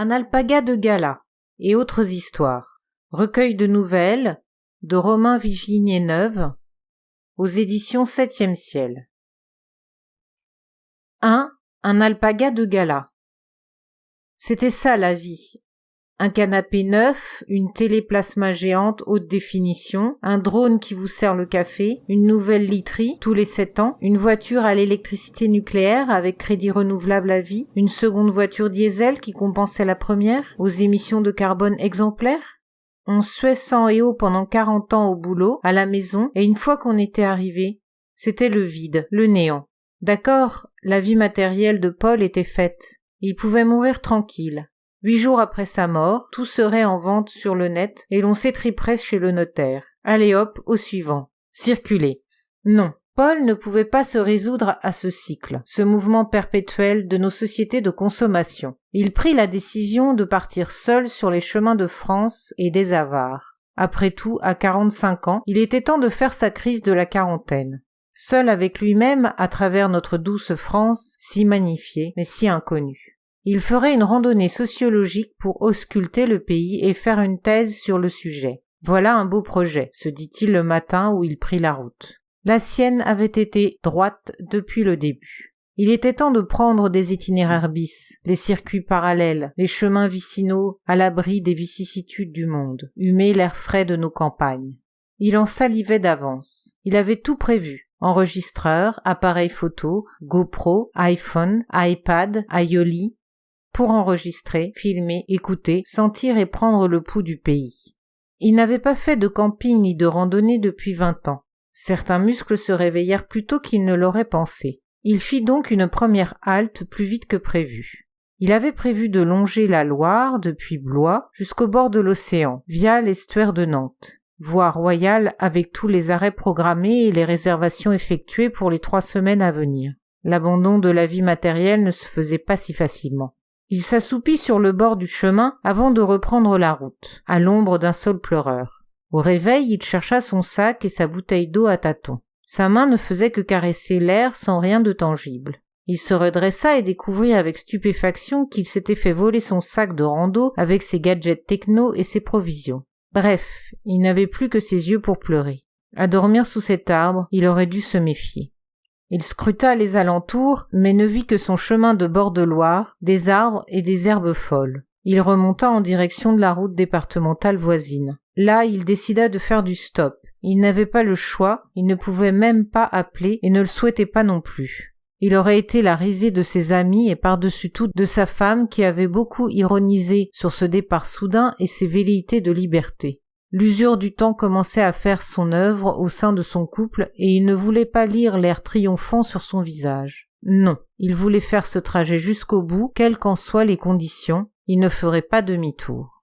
Un alpaga de gala et autres histoires. Recueil de nouvelles de Romain Viginier-Neuve aux éditions 7e ciel. 1. Un alpaga de gala. C'était ça la vie. Un canapé neuf, une téléplasma géante haute définition, un drone qui vous sert le café, une nouvelle literie tous les 7 ans, une voiture à l'électricité nucléaire avec crédit renouvelable à vie, une seconde voiture diesel qui compensait la première, aux émissions de carbone exemplaires. On suait sang et eau pendant 40 ans au boulot, à la maison, et une fois qu'on était arrivé, c'était le vide, le néant. D'accord, la vie matérielle de Paul était faite. Il pouvait mourir tranquille. 8 jours après sa mort, tout serait en vente sur le net et l'on s'étriperait chez le notaire. Allez hop, au suivant. Circuler. Non, Paul ne pouvait pas se résoudre à ce cycle, ce mouvement perpétuel de nos sociétés de consommation. Il prit la décision de partir seul sur les chemins de France et des avares. Après tout, à 45 ans, il était temps de faire sa crise de la quarantaine. Seul avec lui-même, à travers notre douce France, si magnifiée, mais si inconnue. Il ferait une randonnée sociologique pour ausculter le pays et faire une thèse sur le sujet. Voilà un beau projet, se dit-il le matin où il prit la route. La sienne avait été droite depuis le début. Il était temps de prendre des itinéraires bis, les circuits parallèles, les chemins vicinaux à l'abri des vicissitudes du monde, humer l'air frais de nos campagnes. Il en salivait d'avance. Il avait tout prévu. Enregistreur, appareil photo, GoPro, iPhone, iPad, iOli, pour enregistrer, filmer, écouter, sentir et prendre le pouls du pays. Il n'avait pas fait de camping ni de randonnée depuis 20 ans. Certains muscles se réveillèrent plus tôt qu'il ne l'aurait pensé. Il fit donc une première halte plus vite que prévu. Il avait prévu de longer la Loire depuis Blois jusqu'au bord de l'océan, via l'estuaire de Nantes. Voie royale avec tous les arrêts programmés et les réservations effectuées pour les 3 semaines à venir. L'abandon de la vie matérielle ne se faisait pas si facilement. Il s'assoupit sur le bord du chemin avant de reprendre la route, à l'ombre d'un saule pleureur. Au réveil, il chercha son sac et sa bouteille d'eau à tâtons. Sa main ne faisait que caresser l'air sans rien de tangible. Il se redressa et découvrit avec stupéfaction qu'il s'était fait voler son sac de rando avec ses gadgets techno et ses provisions. Bref, il n'avait plus que ses yeux pour pleurer. À dormir sous cet arbre, il aurait dû se méfier. Il scruta les alentours, mais ne vit que son chemin de bord de Loire, des arbres et des herbes folles. Il remonta en direction de la route départementale voisine. Là, il décida de faire du stop. Il n'avait pas le choix, il ne pouvait même pas appeler et ne le souhaitait pas non plus. Il aurait été la risée de ses amis et par-dessus tout de sa femme qui avait beaucoup ironisé sur ce départ soudain et ses velléités de liberté. L'usure du temps commençait à faire son œuvre au sein de son couple et il ne voulait pas lire l'air triomphant sur son visage. Non, il voulait faire ce trajet jusqu'au bout, quelles qu'en soient les conditions, il ne ferait pas demi-tour.